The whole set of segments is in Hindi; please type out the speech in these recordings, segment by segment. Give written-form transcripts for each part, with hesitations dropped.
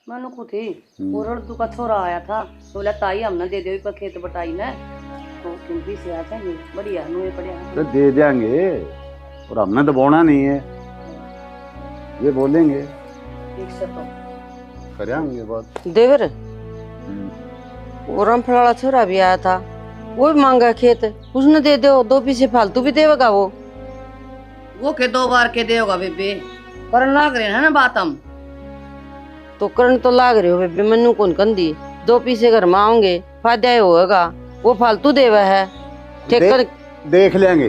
मानो को थी वो रड़दू का छोरा आया था, बोला ताई हमने दे दे पर खेत बटाई ना तो किंती से आ जाएंगे बढ़िया नुए पड़े तो दे देंगे और हमने तो बोना नहीं है, ये बोलेंगे ठीक से तो करेंगे बात। देवर वो रामफल छोरा भी आया था, वो भी मांगा खेत, उसने दे दो, 2 पैसे फालतू भी देगा वो के 2 बार के देगा बेबे पर लाग रहे हैं ना बात हम तो करन तो लाग रहे हो बेबे, मनु कौन कंदी 2 पैसे घर में आओगे फायदा होगा, वो फालतू देवा है ठेकर देख लेंगे।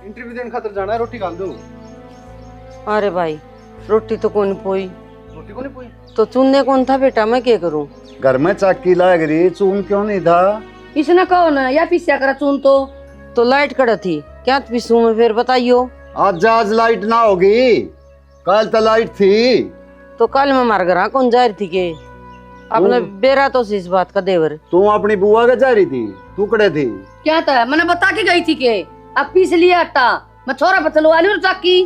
इंटरव्यू देने खातर जाना है, रोटी खा दो। अरे भाई रोटी तो कौन पोई, रोटी को नहीं पोई तो चुनने कौन था बेटा, मैं क्या करूं? घर में चाकी लाग रही, चून क्यों नहीं था? इसने कहो ना या पीछा करा चुन तो लाइट कड़ा थी क्या पीसू में, फिर बताइयो। आज लाइट ना होगी, कल तो लाइट थी। तो कल मैं मार घर कौन जा रही थी के अपने बेरा तो इस बात का देवर। तू अपनी बुआ के जा रही थी, तू कड़े थी क्या था? मैंने बता के गई थी के अब पीस लिया आटा, मैं छोरा बचलवा ली और चाकी।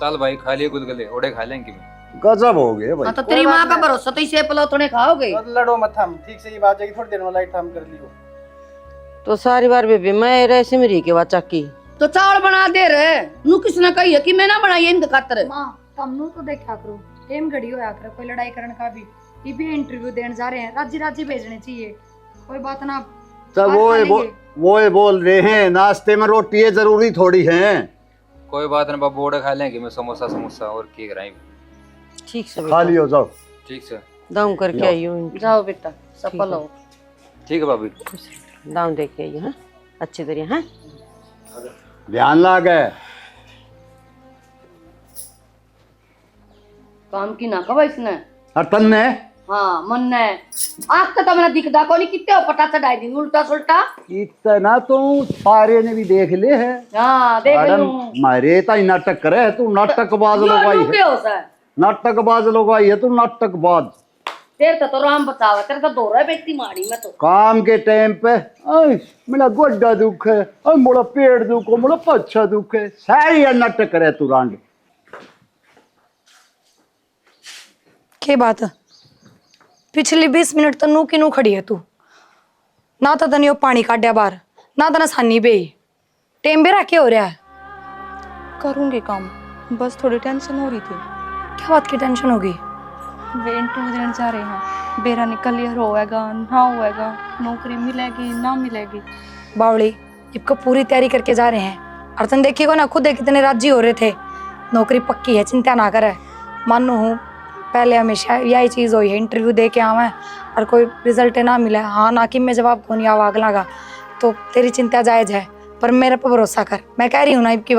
चल भाई खा लिए गुलगुले, ओड़े खा लेंगे। गजब हो गए भाई। हाँ तो तेरी माँ का भरोसा तो इसे पलाव थोड़े खाओगे। लड़ो मत, हम ठीक से ये बात जाएगी, थोड़ी देर में लाइट हम कर लियो। तो सारी बार बेबी मैं ऐसे में रही के बाद चाकी तो चावल बना दे रहे नू, किसने कही है कि मैं ना बनाई इनके खातर। मां तमनु तो देखा करो टेम घड़ी होया करे, कोई लड़ाई करने का भी ये भी इंटरव्यू देने जा रहे हैं, राजी राजी भेजने चाहिए, कोई बात ना। तो वो बोल रहे हैं नाश्ते में रोटी है जरूरी थोड़ी है। कोई बात नहीं बाबू, ओड़े खा लेंगे, मैं समोसा समोसा और की कराई। ठीक से खा लियो जाओ। ठीक से दाम करके आई हूँ। जाओ बेटा सफल हो। ठीक है भाभी, दाम दे के आई हूँ अच्छी तरह है। ध्यान लागे काम की ना कवा इसने। और तन्ने हाँ मन ने आँख तो मैंने दिखदा को नहीं कितने पटा चढ़ाई दी उल्टा सुल्टा। इतना तो सारे ने भी देख ले है। हाँ देख लूं। मारे ता नाटक करे है, तू नाटकबाज लोग आई है, नाटकबाज लोग आई है, तू नाटकबाज। तेरे तो राम बतावा, तेरे तो दोहरा व्यक्ति मारी मैं तो। काम के टाइम पे मेरा गोड्डा दुख है, मोड़ा पेड़ दुख है, मोड़ा पच्छा दुख है, सारी नाटक करे तू रांड। के बात पिछली 20 मिनट तो नू की नू खड़ी है तू, ना तो तनियो पानी काटिया बाहर, ना तो ना सानी बे टेम बेरा क्या हो रहा है? करूंगी काम, बस थोड़ी टेंशन हो रही थी। क्या बात की टेंशन होगी? वे इंटरव्यू देने जा रहे हैं, बेरा निकल क्लियर होएगा ना होएगा, नौकरी मिलेगी ना मिलेगी। बावली इबको पूरी तैयारी करके जा रहे हैं और तुम देखिएगा ना खुद कितने राजी हो रहे थे, नौकरी पक्की है चिंता ना करे। मानो हूँ पहले हमेशा यही चीज़ हुई है, इंटरव्यू दे के आवा और कोई रिजल्ट ना मिला, हाँ ना कि मैं जवाब को नहीं आवाग लगा, तो तेरी चिंता जायज़ है, पर मेरे पर भरोसा कर, मैं कह रही हूँ ना इब की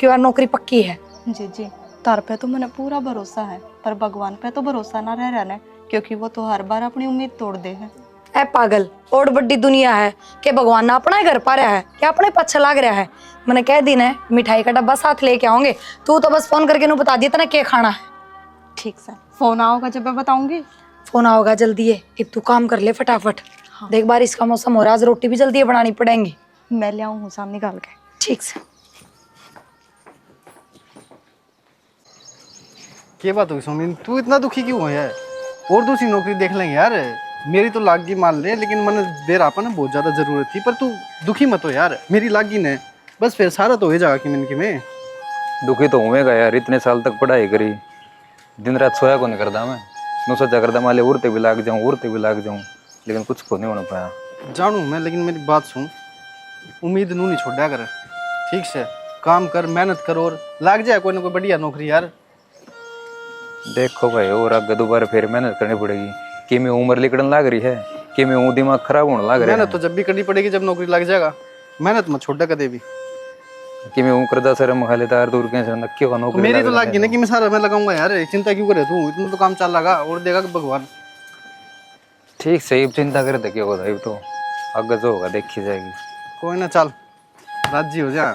बार नौकरी पक्की है। जी जी तार पे तो मैंने पूरा भरोसा है, पर भगवान पे तो भरोसा ना रह रहना, क्योंकि वो तो हर बार अपनी उम्मीद तोड़ दे है। ऐ पागल और बड़ी दुनिया है कि भगवान ना अपना ही घर पा रहा है क्या अपने पच्छा लाग रहा है। मैंने कह दी ना मिठाई का डब्बा साथ लेके आओगे, तू तो बस फोन करके नू बता दिया था ना क्या खाना है। ठीक से फोन आओगा जब मैं बताऊंगी। फोन आओगा जल्दी है, अब तू काम कर ले फटाफट। हाँ। देख बारिश का मौसम हो रहा है, आज रोटी भी जल्दी बनानी पड़ेगी। मैं ले आऊँ सामने निकाल के। ठीक से। क्या बात होगी सोमी, तू इतना दुखी क्यों है यार? और दूसरी नौकरी देख लेंगे यार, मेरी तो लागी मान ले, लेकिन मन बेरापा ना बहुत ज्यादा जरूरत थी, पर तू दुखी मत हो यार, मेरी लागी ने बस फिर सारा तो हो जाएगा कि मैं दुखी तो होएगा यार, इतने साल तक पढ़ाई करी, दिन रात सोया को नहीं करता मैं, नु सोचा करता माले उड़ते भी लाग जाऊं, लेकिन कुछ को नहीं होना पाया। जानू मैं, लेकिन मेरी बात सुन, उम्मीद नू नहीं छोड़ा कर, ठीक से काम कर, मेहनत कर और लाग जाए कोई ना कोई बढ़िया नौकरी यार। देखो भाई और आगे दोबारा फिर मेहनत करनी पड़ेगी, कि मैं उम्र लिकड़न लाग रही है, कि मैं वो दिमाग खराब होने लग रहा है। मेहनत तो जब भी करनी पड़ेगी जब नौकरी लग जाएगा, मेहनत मत छोड़ा कदे भी। कि मैं करदा सर मखाले तार दूर के नक्की का नौकरी मेरी तो लागी ना कि मैं सारा मैं लगाऊंगा यार, चिंता क्यों करे तू, इतना तो काम चल लगा और देगा कि भगवान। ठीक सही चिंता करे तो क्या होगा, तो आगे जो होगा देखी जाएगी। कोई ना चल राजी हो जा,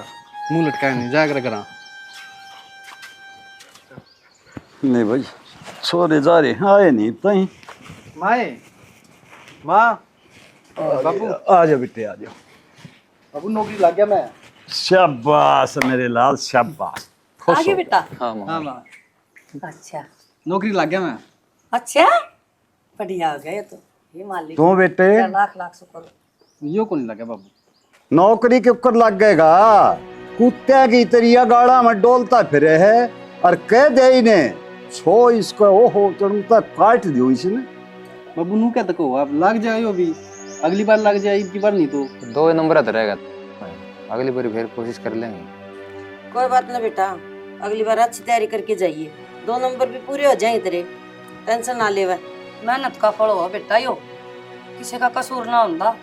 मुंह लटकाए नहीं जा कर करा। नहीं भाई छोरे जा रहे आए नहीं तई। माए माँ बाबू आ जा बेटे आ जाओ। बाबू नौकरी लग गया मैं। शाबाश मेरे लाल शाबाश। आगे बेटा। हाँ हाँ माँ। अच्छा नौकरी लग गया मैं। अच्छा बढ़िया हो गया ये तो, ये मालिक तू बेटे लाख लाख शुक्र। यो को नहीं लगा बाबू। नौकरी के ऊपर लग गएगा, कुत्ते की तरिया गाड़ा में डोलता फिरे है और कह दे इने छो इसको ओहो तुम तक काट दियो इसने। बाबू नू क्या तक हो आप लग जाए अभी, अगली बार लग जाए, इतनी बार नहीं तो। 2 नंबर आता रहेगा, अगली बार फिर कोशिश कर लेंगे। कोई बात ना बेटा, अगली बार अच्छी तैयारी करके जाइए, 2 नंबर भी पूरे हो जाएंगे तेरे, टेंशन ना ले। मेहनत का फल हो बेटा यो, किसी का कसूर ना होता।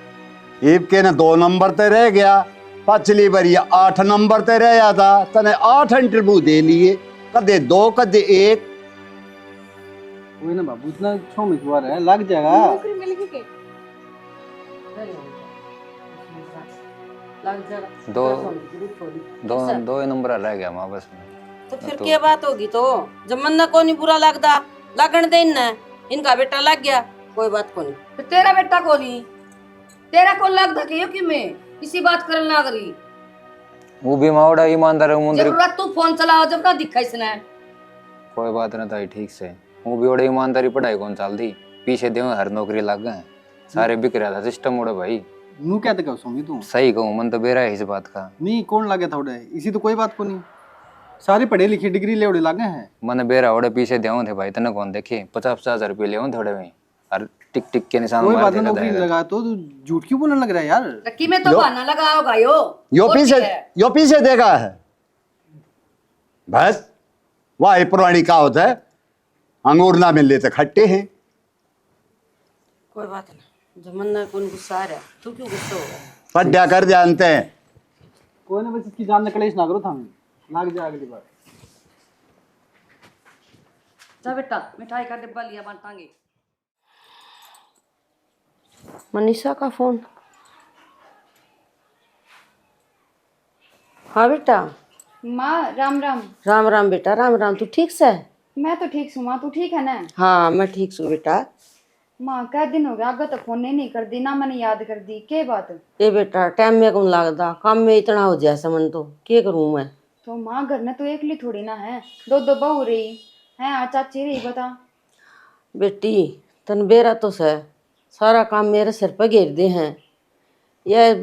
ईब के ने 2 नंबर ते रह गया, पिछली बार ये 8 नंबर ते रह था, तने 8 इंटरव्यू दे लिए, कदे 2 कदे 1। वही ना बाबू, इतना 6 उम्मीदवार है, लग जाएगा। नौकरी मिल गई के लग जा। दो नंबर रह गया वहाँ बस में। तो फिर क्या बात होगी, तो जब मन को नहीं बुरा लगता लगन दे इनका बेटा लग गया, कोई बात को नहीं। तो तेरा बेटा को नहीं, तेरा कौन लगता कि यो कि मैं किसी बात करन ना करी। वो भी मावड़ा ईमानदार है मुंदरी। जरूरत तू फोन चलाओ जब ना दिखा इसने। कोई बात ना था ठीक से, वो भी ओड़े ईमानदारी पढ़ाई कौन चल दी, पीछे देव हर नौकरी लग गए, सारे बिक रहा था सिस्टम उड़े भाई। नू क्या तक सोमी तू? सही कहूँ मन तो बेरा है इस बात का। नहीं कौन लगे थोड़े, इसी तो कोई बात को नहीं, सारे पढ़े लिखे डिग्री ले उड़े लगे हैं। मन बेरा ओड़े पीछे देव थे भाई, तने कौन देखे 50-50 रुपये ले थोड़े में, और टिक टिक के निशान कोई मार बात देगा नौकरी जाएगा। लगा तो झूठ क्यों बोलने लग रहा है यार? लकी में तो बहाना लगा होगा यो पीछे देगा है बस। वाह पुरानी कहावत है, अंगूर ना मिलने तो खट्टे हैं। कोई बात नहीं, जब मन को गुस्सा आ रहा, तू क्यों गुस्सा हो रहा है? पड्डा कर जानते हैं। कोई ना, बस इसकी जान में कलेश ना करो था, लग जाए अगली बार। जा बेटा मिठाई का डिब्बा लिया बांटांगे। मनीषा का फोन। हाँ बेटा। माँ राम राम। राम राम बेटा, राम राम। तू ठीक से? मैं तो ठीक हूँ माँ, तू ठीक है ना? हाँ मैं ठीक हूँ बेटा। माँ कै दिन हो गया, आगे तो फोन नहीं कर दी ना, मैंने याद कर दी, के बात? ए बेटा टाइम में कौन लगता, काम में इतना हो जाए समन, तो क्या करूँ मैं? तो माँ घर में तो एकली थोड़ी ना है, 2 बहू रही है, आ चाची रही, बता। बेटी तन बेरा तो से सारा काम मेरे सिर पर घेर दे हैं, या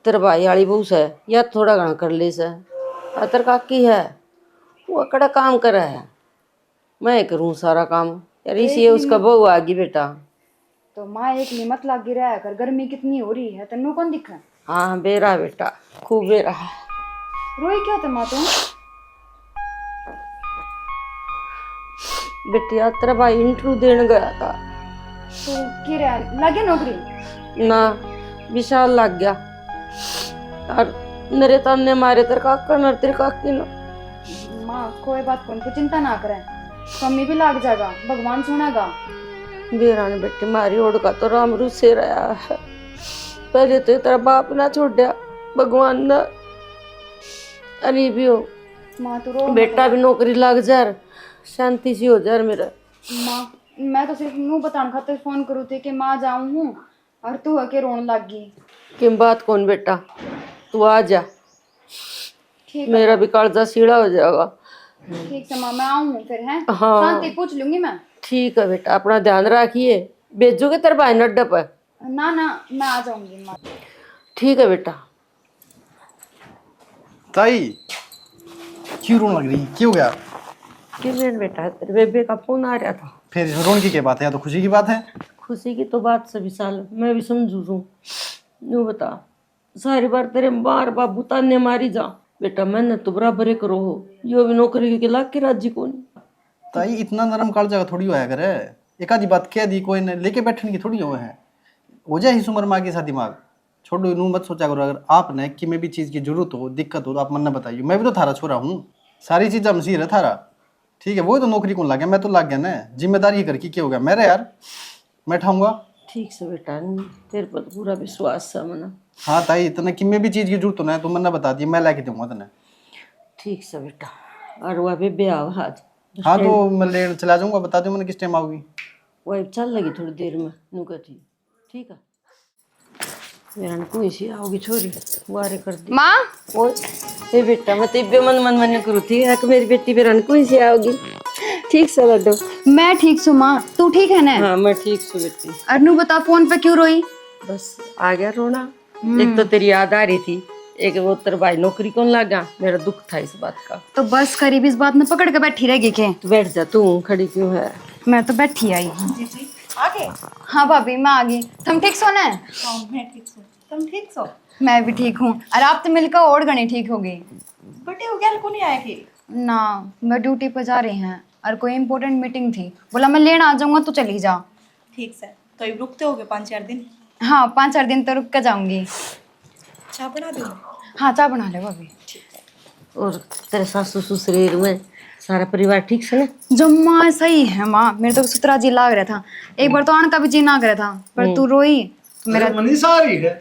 तेरे भाई वाली बहू से या थोड़ा घना कर ले से, अतर काकी है वो कड़ा काम करे है, मैं करूँ सारा काम यार, इसलिए उसका बहू आ गई बेटा। तो माँ एकली मत लागी रहा कर, गर्मी कितनी हो रही है, तेनू कौन दिखा? हाँ बेरा बेटा, खूब बेरा। रोई क्या था माँ तुम? बेटिया तेरा भाई इंटरव्यू देने गया था। तो की रहा लगे नौकरी? ना विशाल लग गया, और मेरे ताने मारे तेरे काका न तेरे काकी न। माँ कोई बात कौन, तू चिंता ना करे, कमी भी लग जाएगा, भगवान सुनेगा। बेरा ने बेटी मारी ओढ़ का तो राम रू से रहा है, पहले तो तेरा बाप ना छोड़ा, भगवान ना अरे भी हो। माँ तू रो बेटा भी नौकरी लग जा, शांति सी हो जा मेरा। माँ मैं तो सिर्फ मुँह बताने खातिर फोन करूँ थी कि माँ जाऊँ हूँ, और तू है के रोने लग गई। कि बात कौन बेटा, तू आ जा, ठीक मेरा भी कालजा सीढ़ा हो जाएगा। ठीक से माँ मैं आऊँ फिर, हैं? हाँ। शांति पूछ लूंगी मैं। ठीक है बेटा, अपना ध्यान रखिए, भेजोगे तेरे भाई नड्डे पर? ना ना मैं आ जाऊंगी माँ। ठीक है बेटा। ताई क्यों रोने लग रही, क्यों गया? किरण बेटा तेरे बेबे का फोन आ रहा था। फिर रोने की क्या बात है, या तो खुशी की बात है? खुशी की तो बात सभी साल मैं भी समझू हूँ, यूँ बता सारी बार तेरे बार बाबू ताने मारी जा, बेटा मेहनत तो बराबर करो हो, यो भी नौकरी के लाग के राजी को नहीं। ताई इतना नरम काल जगह थोड़ी होया करे, एक आधी बात कह दी कोई ने लेके बैठने की थोड़ी हुए है, हो जाए इस उम्र में आगे सा दिमाग छोड़ो, नू मत सोचा करो। अगर आप ने कि मैं भी चीज़ की जरूरत हो, दिक्कत हो, तो आप मन ने बताइए, मैं भी तो थारा छोरा हूँ, सारी चीज़ मसीर है थारा, ठीक है? वो तो नौकरी कौन लग गया, मैं तो लग गया ना, जिम्मेदारी करके क्या हो गया मेरा यार, मैं ठाऊंगा। ठीक से बेटा, तेरे पर तो पूरा विश्वास है मना। हाँ ताई इतना कि मैं भी चीज़ की जरूरत हो ना, तो मन ने बता दिया, मैं लाके दूंगा तने। ठीक से बेटा, और वह भी ब्याह आज। हाँ तो मैं लेने चला जाऊंगा, बता दो मैंने किस टाइम आओगी। वही चल लगी थोड़ी देर में नुका थी, ठीक है? मेरा कोई सी आओगी छोरी वारे कर दी माँ। ओ ए बेटा मैं तो मन मन मन करू थी कि मेरी बेटी मेरा कोई सी आओगी। ठीक से लड्डू। मैं ठीक सु माँ, तू ठीक है ना? हाँ मैं ठीक हूँ बेटी। अनु बता फोन पे क्यों रोई? बस आ गया रोना। एक तो तेरी याद आ रही थी, एक वो तेरा भाई नौकरी कौन लगा, मेरा दुख था इस बात का। तो बस करीब इस बात में पकड़ के बैठी रहेगी के? तू बैठ जा, तू खड़ी क्यों है? मैं तो बैठी आई हूँ। हाँ भाभी मैं आ गई। तुम ठीक सो ना? हाँ मैं ठीक हूँ, तुम ठीक हो? मैं भी ठीक हूँ। और आप तो मिलकर और घनी ठीक हो गई। बटे हो गया को नहीं आया कि? ना मैं ड्यूटी पर जा रही हैं और कोई इम्पोर्टेंट मीटिंग थी, बोला मैं लेने आ जाऊंगा तो चली जा। ठीक से तो अब रुकते होगे 5-4 दिन? हाँ 5-4 दिन तो रुक कर जाऊंगी। चाय बना दूँ? हाँ चाय बना ले भाभी। और तेरे सासू ससुर में सारा परिवार ठीक से ना? जम्मा सही है माँ, मेरे तो सुतरा जी लाग रहा था। एक बार तो आने का भी जी ना कर रहा था, पर तू रोई तो मेरा। मनीषा आ रही है।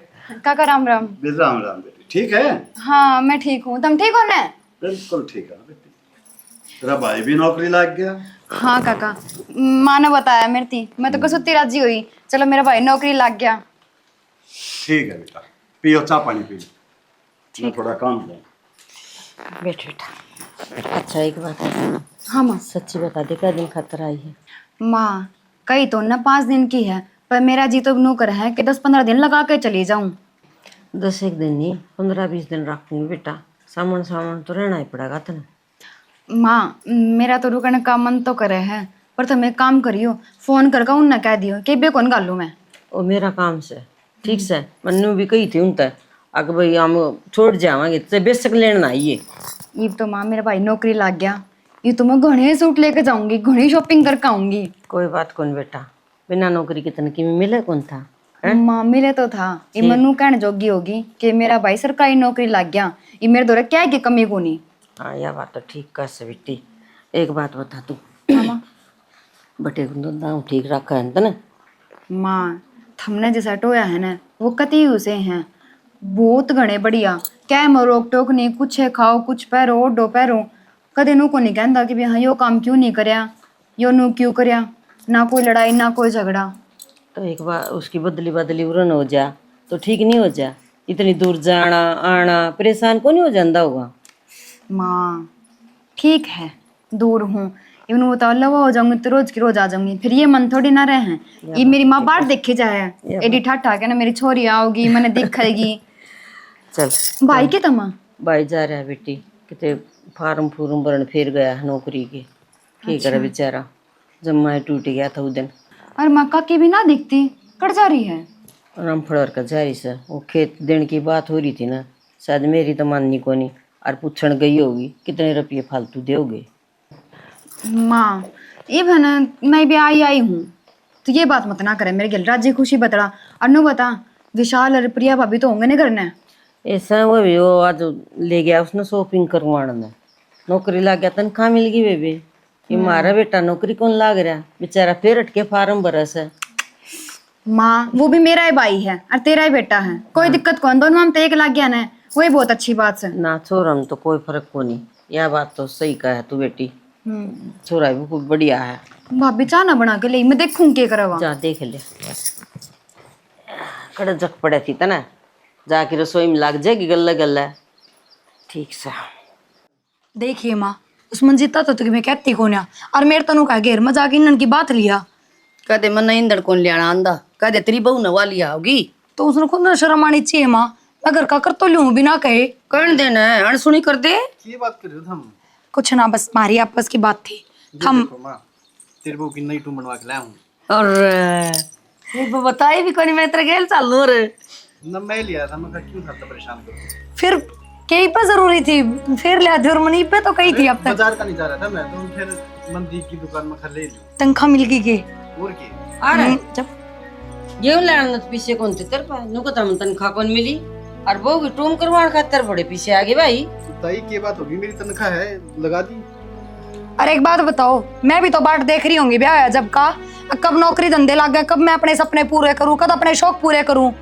काका राम राम। राम राम बेटी, ठीक है? हाँ मैं ठीक हूँ, तुम ठीक हो ना? बिल्कुल ठीक है बेटी। तेरा भाई भी नौकरी लग गया? हाँ काका, माँ ने बताया मेरी थी, मैं तो कसुती राजी हुई। चलो मेरा भाई नौकरी लग गया। ठीक है बेटा, पियो चाय पानी पियो, मैं थोड़ा काम करूँ। बैठ बेटा। अच्छा एक बात है, हाँ माँ। सच्ची बता दे, क्या दिन खातर आई है? माँ कही तो ना 5 दिन की है, पर मेरा जी तो नौकर है कि 10-15 दिन लगा के चली जाऊं। 10 एक दिन नहीं, 15-20 दिन रखूंगी बेटा। सामान सामान तो रहना ही पड़ेगा तेने। माँ मेरा तो रुकने का मन तो करे है, पर तुम एक काम करियो, फोन करके उन्हें कह दियो कि बे कौन गालू मैं। वो मेरा काम से ठीक से, मन्नू भी कही थी उनते अगर भाई हम छोड़ जावांगे तो बेशक लेना आइए। ये तो माँ मेरा भाई नौकरी लग गया, ये तो मैं घने सूट लेके जाऊंगी, घनी शॉपिंग करके आऊंगी। कोई बात कौन बेटा, बिना नौकरी के तनकी में मिले कौन था? माँ मिले तो था, ये मनु कहने जोगी होगी कि मेरा भाई सरकारी नौकरी लग गया, ये मेरे दौरे क्या की कमी को नहीं। हाँ यह बात तो ठीक कर से बेटी। एक बात बता तू, माँ बटे को दाम ठीक रखा है ना? माँ थमने जैसा टोया है ना वो कती उसे हैं, बहुत घने बढ़िया, क्या मैं रोक टोक नहीं, कुछ है खाओ कुछ पैरो ओडो पैरो, कदे नू को नहीं कहता कि हाँ यो काम क्यों नहीं करया, यो नू क्यों करया, ना कोई लड़ाई ना कोई झगड़ा। तो एक बार उसकी बदली बदली उड़न हो जा तो ठीक नहीं हो जा, इतनी दूर जाना आना परेशान को नहीं हो जाता होगा। माँ ठीक है दूर हूँ, इवन बताओ लवा हो जाऊंगी तो रोज की रोज आ जाऊंगी, फिर ये मन थोड़ी ना रहे हैं। ये मेरी माँ बाहर देखे जाए एडी ठाठा के ना मेरी छोरी आओगी मैंने दिखेगी। चल भाई के तमा भाई जा रहा है बेटी, कितने फार्म फूर्म भरन फिर गया है नौकरी के, की करे बेचारा, जम्मा टूट गया था उस दिन। और माँ काकी भी ना दिखती, कट जा रही है। राम फड़र का जारी से वो खेत देने की बात हो रही थी ना, शायद मेरी तो माननी को नहीं, और पूछण गई होगी कितने रुपये फालतू दोगे। माँ ये बना मैं भी आई हूँ, तो ये बात मत ना करे मेरे गिल राजी खुशी बतड़ा। अनु बता विशाल और प्रिया भाभी तो होंगे नहीं करना। ऐसा वो भी वो आज ले गया उसने शॉपिंग करवाने, नौकरी लग गया, तनख्वाह मिल गई बेबी। ये मारा बेटा नौकरी कौन लाग रहा बेचारा, फिर हटके फार्म भरस है। माँ वो भी मेरा ही भाई है और तेरा ही बेटा है, कोई दिक्कत कौन, दोनों हम तो एक लाग गया ना, वही बहुत अच्छी बात है ना। छोरा में तो कोई फर्क को नहीं, यह बात तो सही कहा है तू बेटी, छोरा भी खूब बढ़िया है। भाभी चाह ना बना के ले, मैं देखूं के करवा। जा देख ले, कड़े जग पड़े थी तना, जाके रसोई में लग जाएगी गल्ला गल्ला। ठीक से देखिए माँ उस मंजिता तो तुम्हें कहती कौन है, और मेरे तनु का घेर मजाक इन की बात लिया। कदे मन इंदड़ कौन लियाना आंदा, कदे तेरी बहू नवा लिया होगी, तो उसने खुद ना शर्म आनी चाहिए माँ, मैं घर का कर तो लूँ बिना कहे। कौन देना है अनसुनी कर दे। ये बात कर रहे हो हम? कुछ ना, बस हमारी आपस की बात थी। हम देखो माँ, तेरे बहू की नई टूम बनवा के लाया हूँ। और ये बताई भी कोनी, मैं तेरे गेल चालू रे न मैं लिया था, मैं कहा क्यों था परेशान करो। फिर कहीं पे जरूरी थी, फिर ले आती और मनी पे तो कही थी अब तक। बाजार का नहीं जा रहा था मैं तो, फिर मंदी की दुकान में खा ले ली तनख्वाह मिल गई के और की। आ रहा है जब गेहूं लेना तो पीछे कौन थे तेरे पास, नुको तनख्वाह कौन मिली, और वो की टूम करवाने खातर बड़े पीछे आगे भाई। ताई की बात होगी, मेरी तनख्वाह है लगा दी। अरे एक बात बताओ, मैं भी तो बाट देख रही होंगी ब्याह जब का, कब नौकरी धंधे लग गए, कब मैं अपने सपने पूरे करूं, कब अपने शौक पूरे करूं,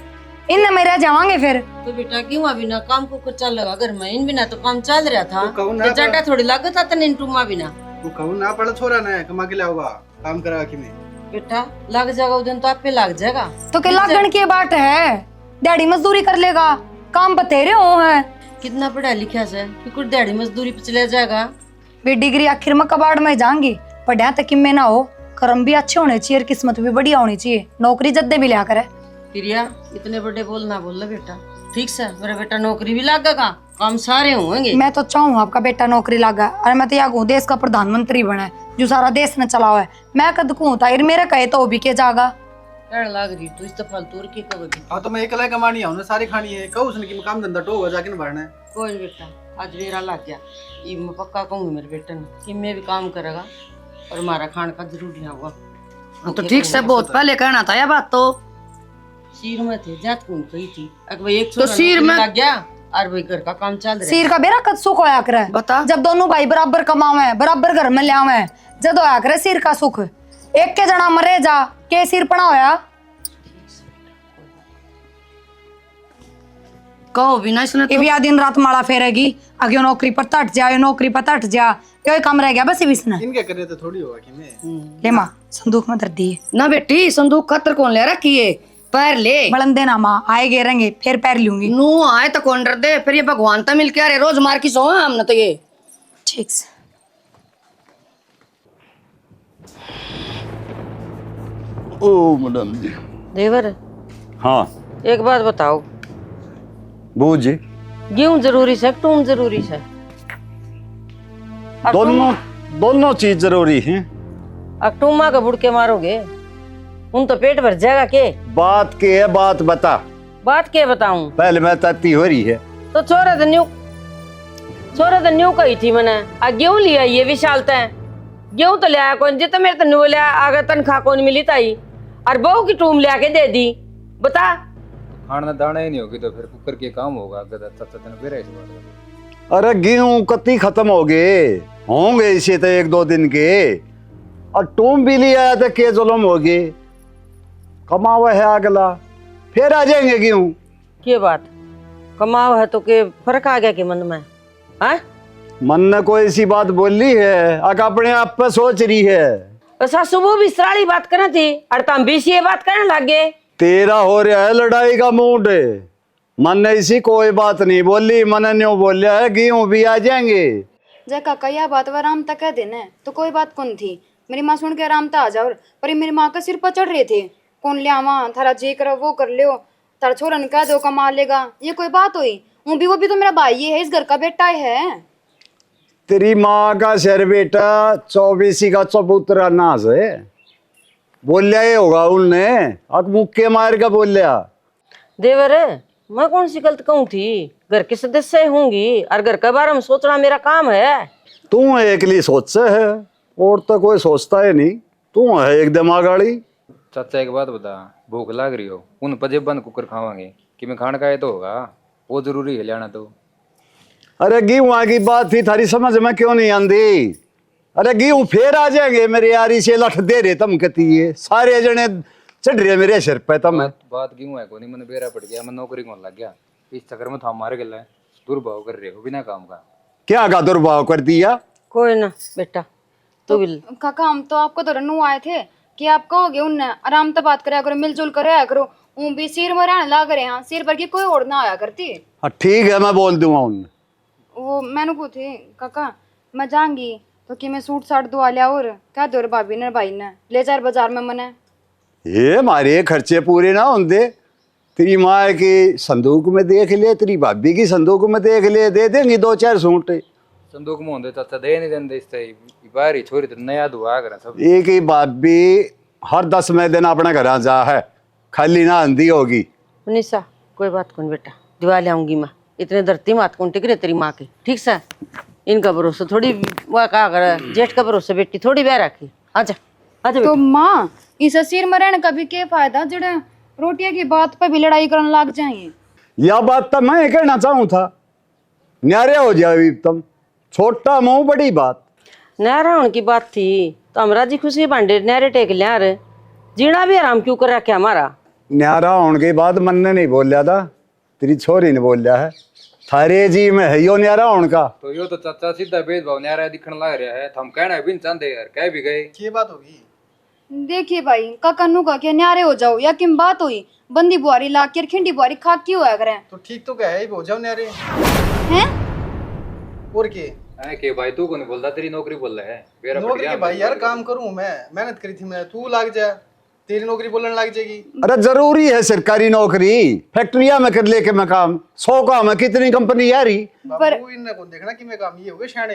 इन में रह जावांगे फिर। तो बेटा क्यों अभी ना काम को चल लगा घर में, इन बिना तो काम चल रहा था, तो कहूं ना तो जाटा थोड़ी लागत आता इन टूमा बिना। वो कहूँ ना पड़ा छोरा ना कमा के लाऊंगा काम करा कि मैं। बेटा लग जाएगा उस दिन तो आप पे लग जाएगा। तो क्या लागण की बाट है, दिहाड़ी मजदूरी कर लेगा, काम बतेरे हो है। कितना पढ़ा लिखा से कि कुछ दिहाड़ी मजदूरी पे चला जाएगा। वे डिग्री आखिर में कबाड़ में जाएंगी, पढ़ा तक में ना हो, कर्म भी अच्छे होने चाहिए और किस्मत भी बढ़िया होनी चाहिए। नौकरी जद्दे भी लिया करे। प्रिया इतने बड़े बोल ना बोल बेटा, ठीक से मेरा बेटा नौकरी भी लागेगा, काम सारे होंगे। मैं तो चाहूँ आपका बेटा नौकरी लागा, और मैं तो या कहूँ देश का प्रधानमंत्री बने जो सारा देश में चलाओ है। मैं कद कहूँ था मेरे कहे तो भी के जागा कहने लाग रही तू इस तो फालतू की कहोगी। हाँ तो मैं अकेला कमानी है, उन्हें सारी खानी है। कहूँ उसने कि काम धंधा टो हो जाके भरना है। कोई नहीं बेटा, आज मेरा लग गया, ये मैं पक्का कहूँगी मेरे बेटे ने कि मैं भी काम करेगा और हमारा खाने का जरूर लिया हुआ। तो ठीक से बहुत पहले कहना था यह बात। तो सिर में थे जात कौन कही थी, अगर भाई एक तो सिर में लग गया और भाई घर का काम चल रहा है। सिर का बेरा कद सुख होया करे बता। जब दोनों भाई बराबर कमावे बराबर घर में ले आवे, जद होया करे सिर का सुख। एक के जना मरे जा के सिर पड़ा होया। कहो भी ना इसने ये भी आ दिन रात माला फेरेगी, अगे नौकरी पर तट जा, नौकरी पर तट जा, यो काम रह गया बस इसने। इनके करने तो थोड़ी होगा कि मैं ले माँ संदूक में धर दी ना बेटी, संदूक खतर कौन ले रखी है, पैर ले बड़न देना माँ, आए गिरेंगे फिर पैर लूंगी। नू आए तो कौन डर दे, फिर ये भगवान तो मिल के आ रहे रोज मार की सो है हमने तो ये। ठीक से ओ मैडम जी। देवर हाँ एक बात बताओ, बू जी। गेहूं जरूरी है टून जरूरी है? दोनों चीज जरूरी है। अक्टूमा का बुड़के मारोगे उन तो पेट भर जाएगा के? बात के है, बात बता। बात क्या बताऊं? पहले मैं तती हो रही है तो छोरा न्यू कही थी मैंने, आ गेहूं लिया ये विशालता है, गेहूं तो लिया कौन जी, तो मेरे तो न्यू लिया आगे तनख्वाह कौन मिली ताई, और बहू की टूम लिया के दे दी। बता खाना दाना ही नहीं होगी तो फिर कुकर के काम होगा। अरे गेहूं कत्ती खत्म हो गए होंगे इसे तो 1-2 दिन के, और टूम भी लिया तो के जुलम हो गए, कमावा है अगला, फिर आ जाएंगे गेहूं। क्या बात कमाओ है तो के फर्क आ गया कि मन में? हाँ मन ने कोई ऐसी बात बोली है, अगर अपने आप पे सोच रही है। सुबह भी सराड़ी बात करना थी और तुम भी ये बात करने लग गए। तेरा हो रहा है लड़ाई का मूड, मन ने ऐसी कोई बात नहीं बोली, मन ने बोलिया है गेहूं भी आ जाएंगे। जय काका यह बात वह राम तक कह देना तो कोई बात कौन थी। मेरी माँ सुन के राम तक आ जाओ, पर ये मेरी माँ का सिर पर चढ़ रहे थे, कौन ले आवा थारा जे करो वो कर लियो, तारा छोरा ने कह दो कमा लेगा, ये कोई बात हुई? वो भी तो मेरा भाई है, इस घर का बेटा है। तेरी माँ का सिर बेटा 24 का चबूतरा नाज है, बोलिया ये होगा उनने, अब मुक्के मार का बोलिया। देवर मैं कौन सी गलत कहूँ थी, घर के सदस्य होंगी और घर के बारे में सोचना मेरा काम है। तू एकली सोच है और तो कोई सोचता है नहीं, तू है एक दिमाग वाली। चाचा एक बात बता, भूख लाग रही हो उन पजेब बंद कुकर खावांगे कि मैं खाने का ये तो होगा, वो जरूरी है लेना तो। अरे गेहूं की बात थी, थारी समझ में क्यों नहीं आंदी? अरे गेहूं फिर आ जाएंगे मेरे यारी से लठ दे रहे तम कहती है, सारे जने चढ़ रहे मेरे सिर पे। तम बात क्यों है कोनी, मैंने बेरा पड़ गया, मैं नौकरी कौन लग गया, इस चक्कर में थाम मार गया दुर्भाव कर रहे हो बिना काम का। क्या का दुर्भाव कर दिया? कोई ना बेटा तू भी काका हम तो आपको तो रनू आए थे कि आप कहोगे उनने आराम से बात कराया करो, मिलजुल कर रहा करो, वो भी सिर में रहने लाग रहे हैं, सिर पर की कोई ओढ़ ना आया करती। ठीक है मैं बोल दूंगा उन। वो मैंने पूछे काका मैं जाऊंगी तो कि मैं सूट साट दुआ लिया और क्या दो भाभी ने भाई ने ले जा बाजार में मने ये हमारे खर्चे पूरे ना होंगे, तेरी माँ की संदूक में देख ले, तेरी भाभी की संदूक में देख ले, दे देंगी 2-4 सूट। संदूक में होंगे चाचा दे नहीं देंगे, इससे बाहर ही छोरी तो नया दुआ करा सब। एक ही भाभी हर 10वें दिन अपने घर जा है, खाली ना आंधी होगी। निशा कोई बात कौन बेटा, दिवा लाऊंगी मैं, इतने धरती मात कौन टिक रहे तेरी माँ की, ठीक से इनका भरोसा थोड़ी वह क्या कर, जेठ का भरोसा बेटी थोड़ी ब्याह रखी। आजा आजा तो माँ इस सिर में रहने का भी क्या फायदा, जड़े रोटियां की बात पे भी लड़ाई करने लग जाएंगे। यह बात तो मैं कहना चाहूँ था, न्यारे हो जाए तुम, छोटा मुंह बड़ी बात। नहरा होने की बात थी तो हम राजी खुशी बांटे नहरे टेक लिया रे, जीना भी आराम क्यों कर रखा हमारा। न्यारा होने के बाद मन ने नहीं बोलिया था, तेरी छोरी ने बोलिया है, थारे जी में है यो न्यारा होने का। तो यो तो चाचा सीधा भेदभाव न्यारा दिखने लग रहा है, हम कहना भी नहीं चाहते यार, कह भी गए। ये बात होगी। देखिए भाई काका नु का क्या न्यारे हो जाओ या किम बात हुई, बंदी बुआरी ला के खिंडी बुआरी खा क्यों होया करें। तो ठीक तो क्या है, हो जाओ न्यारे हैं और के है के भाई तू को नहीं बोलता, तेरी नौकरी बोल रहा है मेरा पट नौकरी गया के भाई यार काम करूं मैं, मेहनत करी थी मैं, तू लाग जा, तेरी नौकरी बोलने लग जाएगी। अरे जरूरी है सरकारी नौकरी, फैक्ट्रिया में कर लेके मैं काम, 100 काम है, कितनी कंपनी आ रही। बाबू इन्हें को देखना कि मैं काम ये हो गए शाणे,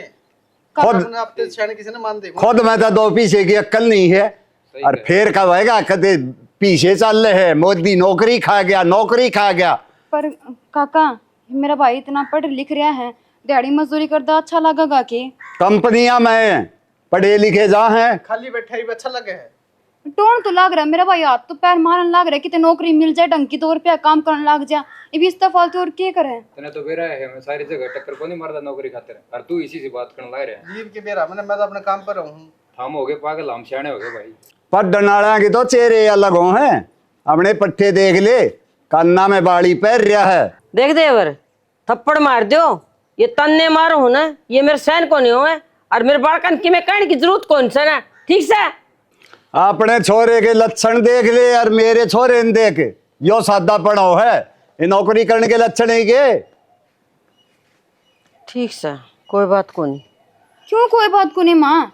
खुद आप तो शाणे किसी ने मान दे खुद मैं तो 2 पैसे की अक्ल नहीं है, और फिर कब आएगा कदे पीछे चल रहे है, मोदी नौकरी खा गया, नौकरी खा गया। पर काका मेरा भाई इतना पढ़ लिख रहा है, दिहाड़ी मजदूरी करता अच्छा लगेगा कि? कंपनियां में पढ़े लिखे जा हैं, खाली बैठा ही अच्छा लगे है। टोन तो लग रहा है मेरा भाई, हाथ तो पैर मारने लग रहा है कि ते नौकरी मिल जाए ढंग की तौर पे काम करने लग जा, ये भी इस्ता फालतू और क्या करे। तने तो बेरा है, मैं सारी जगह टक्कर को नहीं मारता नौकरी खातिर, और तू इसी से बात करने लग रहा है। जीव के बेरा मैं तो अपने काम पर रहूं। हम हो गए पागल, हम सियाने हो गए भाई। पर डनाड़ा के तो चेहरे अलग हो हैं, अपने पट्टे देख ले, कान्ना में बाड़ी पैर रहा है। देख देवर, थप्पड़ मार दो, ये तन्ने मारो हो ना, ये मेरे सहन को नहीं हो है, और मेरे बालकन की में कहने की जरूरत कौन सा ना, ठीक से? अपने छोरे के लक्षण देख ले और मेरे छोरे ने देख, यो सादा पड़ो है, ये नौकरी करने के लक्षण है के? ठीक से, कोई बात को नहीं। क्यों कोई बात को नहीं माँ,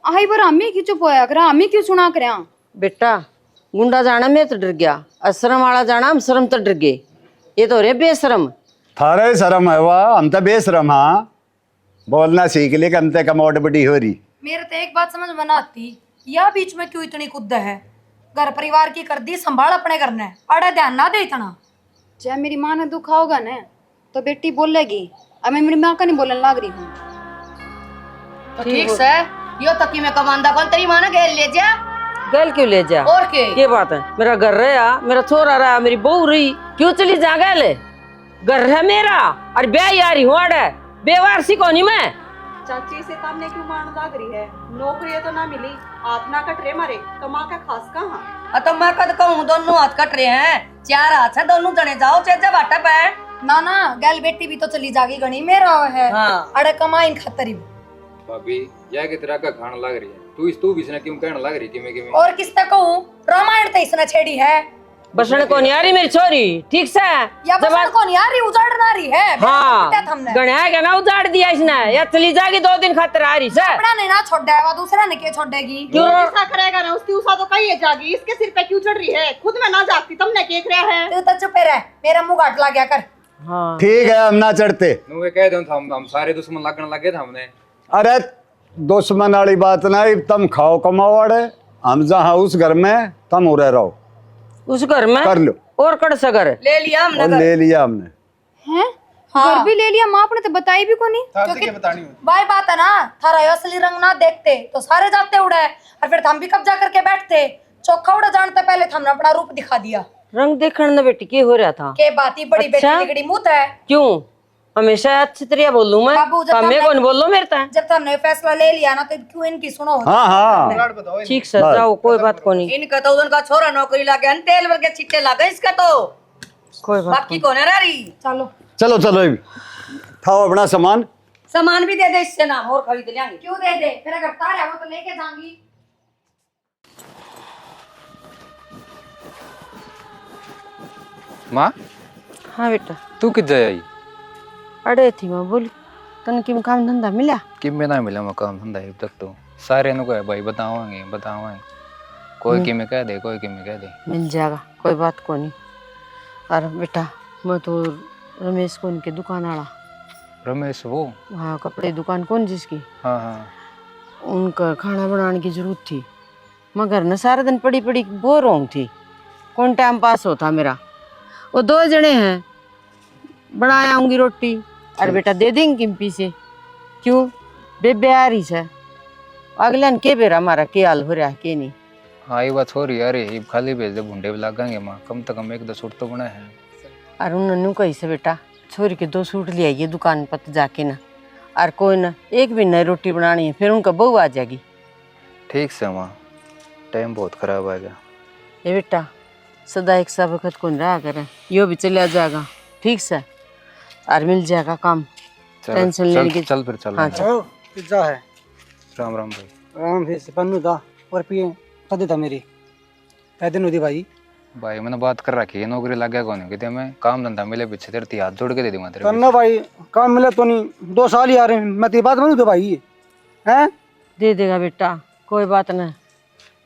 आई बार हमें क्यों चुप होया करा, हमें क्यों सुना करा? बेटा गुंडा जाना मैं तो डर गया, अशरम वाला जाना हम शर्म तो डर गए, ये तो रे बेशरम। थारे शर्म है वाह, हम तो बेशरम। हाँ बोलना सीख ले, कम से कम ओट बड़ी हो रही। मेरे तो एक बात समझ में ना आती, या बीच में क्यों इतनी कुद्द है? घर परिवार की कर दी, संभाल अपने करना है, अड़े ध्यान ना दे इतना। चाहे मेरी माँ ने दुखा होगा ना तो बेटी बोलेगी, अब मैं मेरी माँ का नहीं बोलने लग रही हूँ। तो ठीक से यो तकी में कमांदा कौन तेरी मां ने गेल ले जा, गल क्यों ले जा? और के बात है, मेरा घर रहा, मेरा छोरा रहा, मेरी बहू रही, क्यों चली जा गल? घर है मेरा, और ब्याह यारी हुआ है, बेवारसी को नहीं मैं। चाची से तामने क्यों मान लाग रही है? नौकरी तो ना मिली, हाथ ना कट रहे मारे, कमा के खास कहाँ? तो मैं कद कहूँ दोनों हाथ कट रहे हैं, 4 हाथ है, दोनों जने जाओ चेजा बाटा पे। ना ना, गैल बेटी भी तो चली जागी, गणी मेरा है। हाँ। अड़े कमाइन खतरी। भाभी या के तरह का खान लग रही है, तू भी इसने क्यों कहने लग रही थी मैं कि और किसने कहूँ, रामायण तो इसने छेड़ी है। बसने को नहीं आ रही मेरी छोरी, ठीक से? या बसने को नहीं आ रही, उजाड़ना रही है। हाँ, हमने गणिया के ना उजाड़ दिया इसने, या चली जाएगी 2 दिन खातिर आ रही से। अपना नहीं ना छोड़ देगा, दूसरा ने क्या छोड़ेगी? क्यों? ऐसा करेगा ना, उसकी उषा तो कहीं जागी, इसके सिर पे क्यों चढ़ रही है? खुद में ना जागती, तुमने क्या रहा है? तू तो चुपे रह, मेरा मुंह घाट ला गया कर। हाँ ठीक है, हम ना चढ़ते। नुए कह दो हम सारे दुश्मन लगने लगे थे हमने। अरे दुश्मन वाली बात नहीं, तुम खाओ कमाओ, हम जहाँ उस घर में तुम उड़े रहो, उस घर में कर लो। और कड़ से घर ले लिया हमने और ले लिया हमने। हैं? घर भी ले लिया, माँ आपने तो बताई भी को नहीं। थार से बतानी हो? भाई बात है ना, थारा यो असली रंग ना देखते तो सारे जाते उड़े, और फिर हम भी कब्जा करके बैठते। चौखा उड़ा जानते पहले तो हमने अपना रूप दिखा दिया। रंग देखने न बेटी के हो रहा था के बात ही बड़ी अच्छा? बेटी निगड़ी मुंह है। क्यों हमेशा अच्छी तरह बोलूं मैं? बाबू, जब मैं हमने- कौन बोलूं मेरे ता? जब हमने फैसला ले लिया ना, तो क्यों इनकी सुनो? हाँ हाँ गाड़ बताओ ठीक से जाओ, कोई बात को नहीं, इनका तो उनका छोरा नौकरी लागे, तेल वर्गे छिट्टे लागे इसका तो, कोई बात बाकी कौन है रही? चलो चलो चलो, खाओ अपना सामान। सामान भी दे दे इससे ना, और खरीद लेंगे। क्यों दे दे, मेरा घर तार है, वो तो लेके जाऊंगी। माँ हाँ बेटा, तू किधर आई? अड़े थी मैं बोली, तन की काम धंधा मिला? कि मैं ना मिला मकाम धंधा अब तक तो सारे नु कहे भाई बतावांगे बतावांगे, कोई कि में कह दे, कोई कि में कह दे। मिल जाएगा, कोई बात को नहीं। अरे बेटा मैं तो रमेश को इनके दुकान आड़ा, रमेश वो? हाँ कपड़े दुकान कौन जिसकी, हाँ हाँ उनका खाना बनाने की जरूरत थी, मगर न सारा दिन पड़ी पड़ी बोर हो थी, कौन टाइम पास होता मेरा। वो 2 जने हैं, बना आऊंगी रोटी, अरे बेटा दे देंगे किम्पी से। क्यों बेबे आ रही है, अगले के बेरा हमारा के हाल हो रहा है के नहीं। हाँ ये बात हो रही है। अरे ये खाली भेज दे, भुंडे भी लगेंगे माँ, कम से कम 1-2 सूट तो बना है। और उन्होंने कही से बेटा छोरी के 2 सूट ले आइए दुकान पर जाके ना, और कोई ना एक भी नई रोटी बनानी है, फिर उनका बहू आ जाएगी। ठीक से माँ, टाइम बहुत खराब आएगा। ये बेटा सदा एक सा वक्त कौन रहा करे, यो भी चला जाएगा ठीक से, और मिल जाएगा काम, टेंशन लेने की। चल फिर चल। हाँ चल। पिज्जा है। राम राम भाई। राम फिर से पन्नू था और पिए कदे था मेरी पैदे नुदी भाई भाई मैंने बात कर रखी है, नौकरी लग गया कौन कहते मैं काम धंधा मिले पीछे तेरे हाथ जोड़ के दे दूंगा तेरे करना भाई, काम मिले तो नहीं, 2 साल ही आ रहे हैं, मैं तेरी बात मानू तो भाई हैं। दे देगा बेटा, कोई बात नहीं,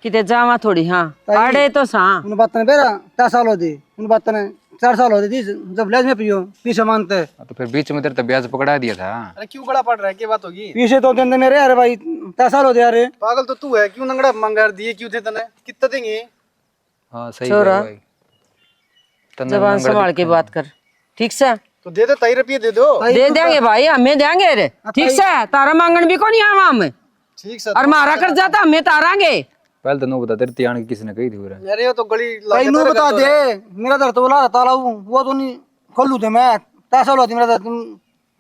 किते जावा थोड़ी। हाँ आड़े तो सा उन बात ने बेरा 10 साल हो दे, उन बात ने 4 साल हो दे जब लेज में पियो पीछे मानते। तो फिर बीच में तेरे तो ब्याज पकड़ा दिया था। अरे क्यों गड़ा पड़ रहा है, क्या बात होगी? पीछे तो दिन मेरे अरे भाई 10 साल हो दे यार। पागल तो तू है, क्यों नंगड़ा मंगार दिए क्यों थे तने, कितना देंगे? हाँ सही छोरा, है भाई, तन्ने जबान लंगड़ा संभाल के दिखता बात कर, ठीक से? तो दे दे, 23 रुपये दे दो। दे देंगे भाई, हमें देंगे रे, ठीक से? तारा मांगन भी कौन आवा हमें, ठीक से और मारा कर जाता हमें तारांगे। पहले तो नो बता तेरे त्यान की किसी ने कही थी पूरा। अरे ये तो गली भाई नू बता दे, मेरा दर्द तो ला ताला वो तो नहीं खोलू थे मैं, 10 साल होती मेरा दर्द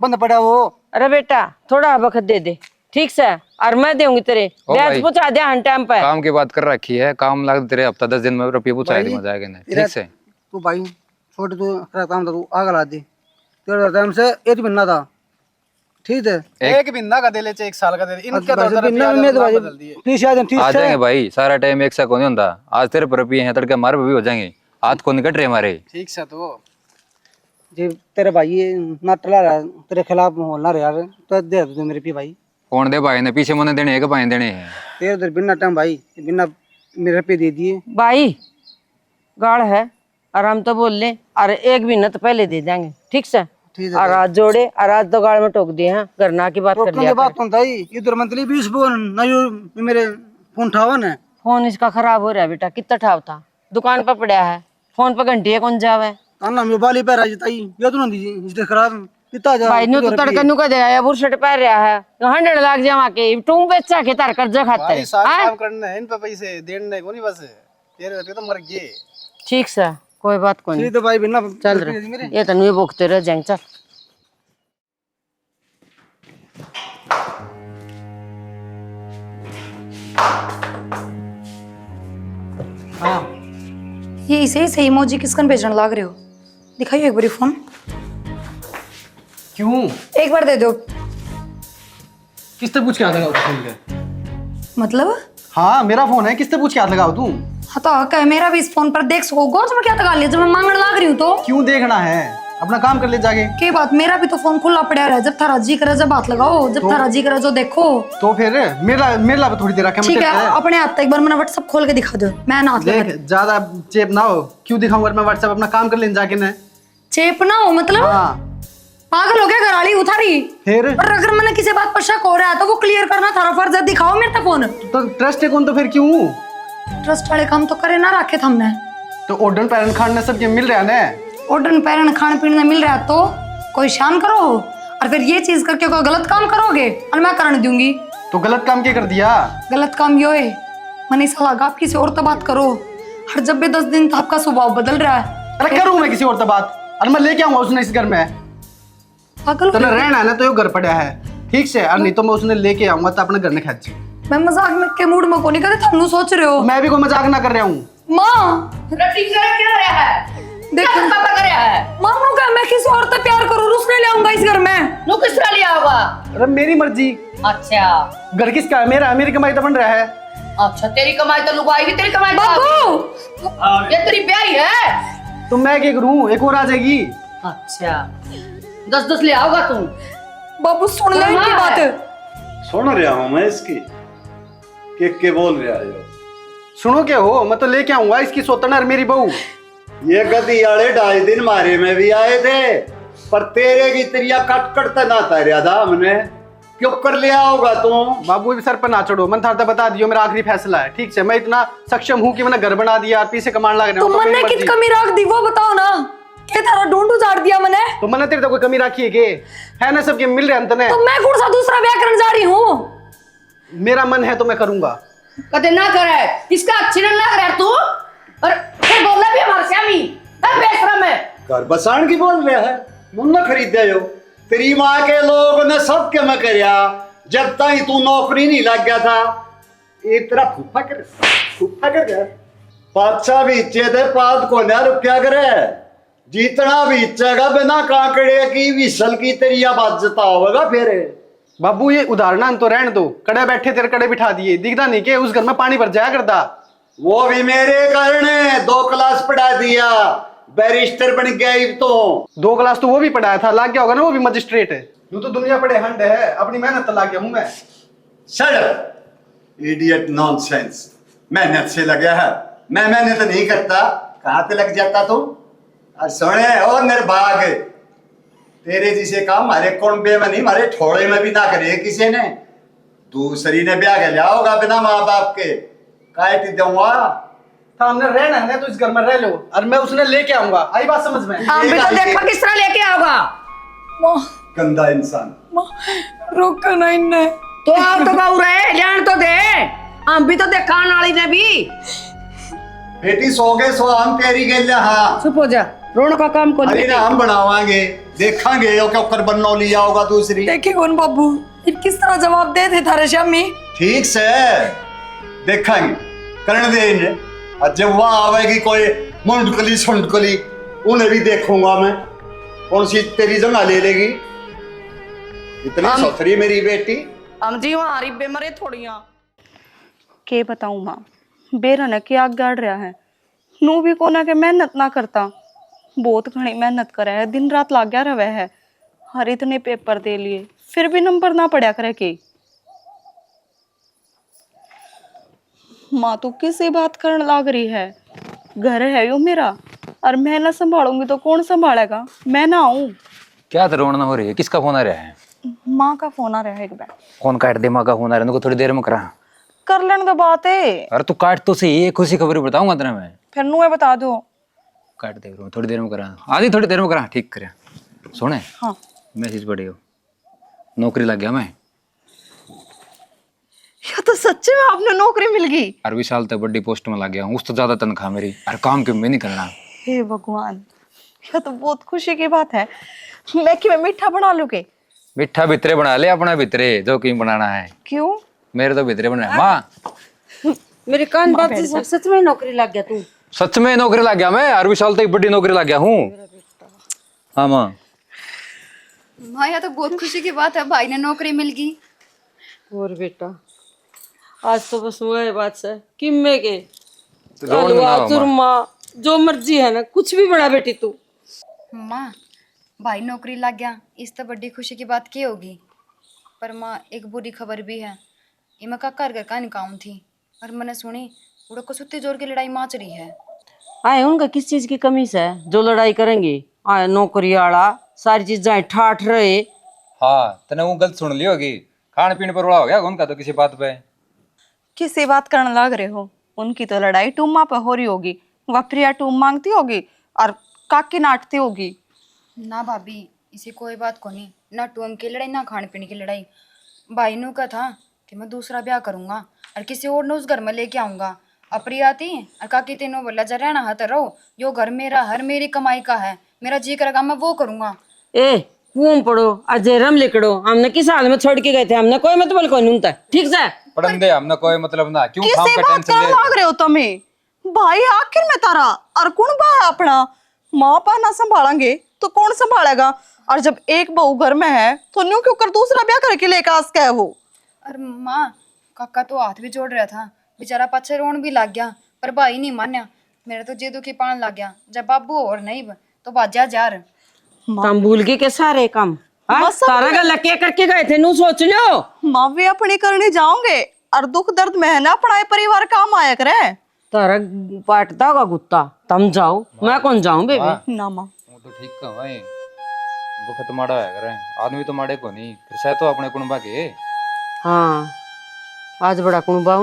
बंद पड़ा वो। अरे बेटा थोड़ा वक्त दे दे, ठीक से? और मैं दूंगी तेरे ब्याज पहुंचा दे हन टाइम पे। काम की बात कर रखी है, काम लग तेरे हफ्ता 10 दिन में रुपये पहुंचा दूंगा जाएगा ना, ठीक से? तू भाई छोटे तू काम था, तू आग ला दे, तेरे टाइम से 1 महीना था, ठीक है? एक महीना का दे ले, 1 साल का दे ले, इनका तो बदल दिए। प्लीज आ आ जाएंगे भाई, सारा टाइम एक सा नहीं होता, आज तेरे पर रुपये हैं, तड़के हमारे भी हो जाएंगे, हाथ को निकट रहे हमारे। ठीक से तो जी तेरे भाई ना टला रहा, तेरे खिलाफ माहौल ना रहा यार, तो दे दे मेरे पे भाई। कौन दे भाई ने, पीछे मैंने देने एक भाई देने हैं तेरे उधर बिना टाइम भाई, बिना मेरे पे दे दिए भाई, गाड़ है और हम तो बोल ले, और 1 महीना तो पहले दे देंगे, ठीक से? ठीक और आज जोड़े और आज तो गाड़ में टोक दिए हैं, करना की बात कर लिया। बात होता है इधर मंथली 20 फोन ना यो मेरे फोन ठावा ना, फोन इसका खराब हो रहा है बेटा, कितना ठाव था, दुकान पर पड़ा है, फोन पर घंटी कौन जावे। ताना मैं बाली पे राजी ताई ये तो ना दीजिए इससे खराब कितना जा भाई नु तो तड़का नु का दे आया, बुरशट पहन रहा है, 100 लाख जमा के तुम बेचा के तार कर्जा खाते भाई हैं। सारा काम करना है, इन पे पैसे देने को नहीं, बस तेरे पे तो मर गए। ठीक से, कोई बात को नहीं, तो भाई बिना चल रहे ये तो नहीं भोगते रह जाएंगे, चल। हाँ ये इसे सही इमोजी किसकन भेजने लाग रहे हो, दिखाइए एक बारी फोन, क्यों? एक बार दे दो। किससे पूछ के हाथ लगाओ तू? मतलब? हाँ मेरा फोन है, किससे पूछ के हाथ लगाओ तू? हाँ तो क्या है, मेरा भी इस फोन पर देख सको, गोद में क्या लगा लिया, जब मैं मांगने लाग रही हूँ तो। क्यों देखना है, अपना काम कर ले जाके। के बात, मेरा भी तो फोन खुला पड़ा है, जब थारा जी करे जब हाथ लगाओ, जब थारा जी करे जो देखो। तो फिर मेरा पे थोड़ी देर रखा। ठीक है अपने हाथ एक बार मैंने व्हाट्सएप खोल के दिखा दो, मैं ना हाथ लगा। ज्यादा चेप ना हो, क्यों दिखाऊंगा मैं व्हाट्सएप, अपना काम कर ले जाके ना। चेप ना हो मतलब? हाँ पागल हो गया घराली उतारी। फिर और अगर मैंने किसी बात पर शक हो रहा है तो वो क्लियर करना थारा फर्ज है, दिखाओ मेरे तक फोन। तो ट्रस्ट है कौन, तो फिर क्यों? ट्रस्ट वाले काम तो करे ना रखे थे हमने। तो ऑर्डर पैरन खान ने सब मिल रहा है ना, ऑर्डर पैरन खान पीने मिल रहा है तो कोई शान करो, और फिर ये चीज करके कोई गलत काम करोगे और मैं करने दूंगी। तो गलत काम क्या कर दिया? गलत काम यो है मैंने ऐसा लगा आप किसी और तो बात करो, हर जब भी 10 दिन तो आपका स्वभाव बदल रहा है। अरे करूँ मैं किसी और से बात, अरे मैं लेके आऊंगा उसने इस घर में। पागल तो रहना है ना तो ये घर पड़ा है, ठीक से, और नहीं तो मैं उसने लेके आऊंगा तो अपने घर में खींच। मैं मजाक में के मूड में को नहीं करे, तुम सोच रहे हो मैं भी कोई मजाक ना कर रहा हूँ। माँ देखो मानो का मैं किसी और से प्यार करूँ, उसने ले आऊंगा इस घर में। नु किस तरह लिया होगा? अरे मेरी मर्जी। अच्छा घर किसका है? मेरा, मेरी कमाई तो बन रहा है। अच्छा तेरी कमाई तो लुगाई भी तेरी कमाई बाबू ये तेरी ब्याही है। तो मैं क्या करूँ, एक और आ जाएगी। अच्छा 10 ले आओगा तू? बाबू सुन ले इनकी बात। सुन रहा हूँ मैं इसकी के बोल रहा है। सुनो क्या हो, मैं तो लेके आऊंगा इसकी सोतन और मेरी बहू। ये गदी वाले 2.5 दिन मारे में भी आए थे, पर तेरे की तेरिया कट कटता ना तारिया था हमने, क्यों कर लिया होगा तू? बाबू भी सर पर ना चढ़ो, मन था बता दियो मेरा आखिरी फैसला है, ठीक है? मैं इतना सक्षम हूँ कि मैंने घर बना दिया, पीछे कमान लग रहा हूँ। तुम मैंने कित कमी रख दी वो बताओ ना, के तारा ढूंढ उजाड़ दिया मैंने। तो मैंने तेरे तो कोई कमी रखी है के? है ना सबके मिल रहे अंत ने। तो मैं कौन सा दूसरा ब्याह करने जा रही हूँ? मेरा मन है तो मैं करूंगा। कदे ना करे, किसका अच्छी ना लग रहा है तू? और फिर बोलना भी हमारे श्यामी तब बेशरम है। घर बसाण की बोल रहा है, मुन्ना खरीदे हो। तेरी माँ के लोग ने सब के मैं करया, जब तक तू नौकरी नहीं लग गया था। ये तेरा फूफा कर गया। पाचा भी इच्छे थे, पाद को ना रुपया करे, जितना भी इच्छेगा बिना काकड़े की विसल की तेरी बाजता होगा। फिर बाबू ये उदाहरण तो रहने दो, कड़े बैठे तेरे कड़े बिठा दिए, दिखता नहीं के उस घर में पानी भर जाया करता। वो भी मेरे कारण 2 क्लास पढ़ा दिया, बैरिस्टर बन गया। अब तो 2 क्लास तो वो भी पढ़ाया था, लाग गया होगा ना, वो भी मजिस्ट्रेट है। यूं तो दुनिया पड़े हंड है, अपनी मेहनत तो लाग गया हूं मैं। Shut up idiot, nonsense. मेहनत से लगा है, मैं मेहनत नहीं करता, कहाँ पे लग जाता तू। और सोने और निर्भाग, तेरे जिसे काम हमारे कुंबे में नहीं, हमारे ठोड़े में भी ना करे किसी ने। दूसरी ने ब्याह के लिया होगा बिना माँ बाप के, काट दूंगा। था हमने रहना है तो इस घर में रह लो, और मैं उसने लेके आऊंगा। आई बात समझ में? हम भी तो देखो किस तरह लेके आओगा। गंदा इंसान। रोका ना इन्ने। तो आओ तो गाँव रहे, जान तो दे। हम भी तो देखा नाली ने भी। बेटी सो गए सो हम तेरी गए। हाँ चुप हो जा, रोण का काम को अरे ना हम बनावांगे, देखांगे और क्या कर बननो लिया होगा दूसरी। देखिए कौन बाबू फिर किस तरह जवाब दे थे थारे शामी। ठीक से देखांगे, करने दे इन्हें। और जब वहां आवेगी कोई मुंडकली सुंडकली, उन्हें भी देखूंगा मैं, कौन सी तेरी जगह ले लेगी। इतनी सौतरी मेरी बेटी। हम जी हमारी बेमरे थोड़ियां के बताऊं माँ, बेरा ने क्या गाड़ रहा है। नू भी कोना के मेहनत ना करता, बहुत घनी मेहनत करे है, दिन रात लाग गया रहे है। हर इतने पेपर दे लिए फिर भी नंबर ना पड़ा करे के। माँ तो किसी बात करने लाग रही है। घर है यो मेरा, और मैं ना संभालूंगी तो कौन संभालेगा। मैं ना आऊं। क्या तो रोना हो रही है? किसका फोन आ रहा है? माँ का फोन आ रहा है एक बार। फोन काट दे, माँ का फोन आ रहा है, थोड़ी देर में करा। कर लेने तो बात है। अरे तू काट तो सही, एक खुशी खबर बताऊंगा तेरा मैं। फिर नू बता दो। काट दे, थोड़ी देर में करा, आधी थोड़ी देर में करा, ठीक करे। सुने, हाँ मैसेज पढ़ी हो, नौकरी लग गया मैं। या तो सच्चे में आपने नौकरी मिल गई। 18 साल तक बड़ी पोस्ट में लग गया हूँ, उससे ज्यादा तनख्वाह मेरी, हर काम के में नहीं करना। हे भगवान, यह तो बहुत खुशी की बात है। मैं कि मैं मीठा बना लूं के? मिठा भितरे बना ले, अपना भितरे जो क्यों बनाना है। क्यों? मेरे तो भितरे बना है। माँ मेरे कान बात से सच में नौकरी लग गया तू? सच में नौकरी लग गया मैं, 18 साल तक बड़ी नौकरी लग गया हूँ। हाँ माँ। माँ यह तो बहुत खुशी की बात है, भाई ने नौकरी मिल गई। और बेटा आज तो बस वो है बात से किम्मे के रोन ना हलवा हो, माँ। चूरमा जो मर्जी है ना, कुछ भी बना बेटी तू। माँ भाई नौकरी लग गया, इस तो बड़ी खुशी की बात क्या होगी। पर माँ एक बुरी खबर भी है। इमा का घर का काम थी और मैंने सुनी उड़ो को सुत्ती जोर की लड़ाई माच रही है। आए उनका किस चीज की कमी से है जो लड़ाई करेंगे? आए नौकरी आला सारी चीजें ठाठ रहे। हाँ तने वो गलत सुन ली होगी, खान पीने पर उड़ा हो गया उनका तो किसी बात पे। किसी बात करने लग रहे हो? उनकी तो लड़ाई टूमा पे हो रही होगी। वह प्रिया टूम मांगती होगी और काकी नाटती होगी। ना भाभी इसी कोई बात को नहीं, ना टूम की लड़ाई ना खाने पीने की लड़ाई। भाई नू का था कि मैं दूसरा ब्याह करूंगा और किसी और ने उस घर में लेके आऊंगा। अप्रिया थी और काकी तीनों बोला जा रहना है तो रहो, यो घर मेरा, हर मेरी कमाई का है, मेरा जी करेगा मैं वो करूंगा। ए कुम पड़ो अजय रम लिखड़ो, हमने किस हाल में छोड़ के गए थे? हमने कोई मतलब कोई नहीं था, ठीक से पढ़न दे, हमने कोई मतलब ना। क्यों काम किसी का बात टेंशन करने ले? लग रहे हो तुम्हें? भाई आखिर में तारा और कौन बा अपना माँ पा ना संभालेंगे तो कौन संभालेगा? और जब एक बहू घर में है तो न्यू क्यों कर दूसरा ब्याह करके लेकर आस क्या है वो? और माँ काका तो हाथ भी जोड़ रहा था, बेचारा पाछे रोन भी लग गया, पर भाई नहीं मान्या। मेरे तो जे दुखी पान लग गया, जब बाबू और नहीं तो बाजा जार। तुम भूल गए के सारे काम? हाँ? सारा गल क्या करके गए थे नू सोच लो। माँ भी अपनी करने जाओगे और दुख दर्द में है ना अपना परिवार काम आया करे। तारा पाटता होगा कुत्ता, तुम जाओ मैं कौन जाऊं बेबी। ना माँ वो तो ठीक कहा भाई, बुखत माड़ा है करे, आदमी तो माड़े को नहीं, फिर सह तो अपने कुनबा के। हाँ आज बड़ा कुणबा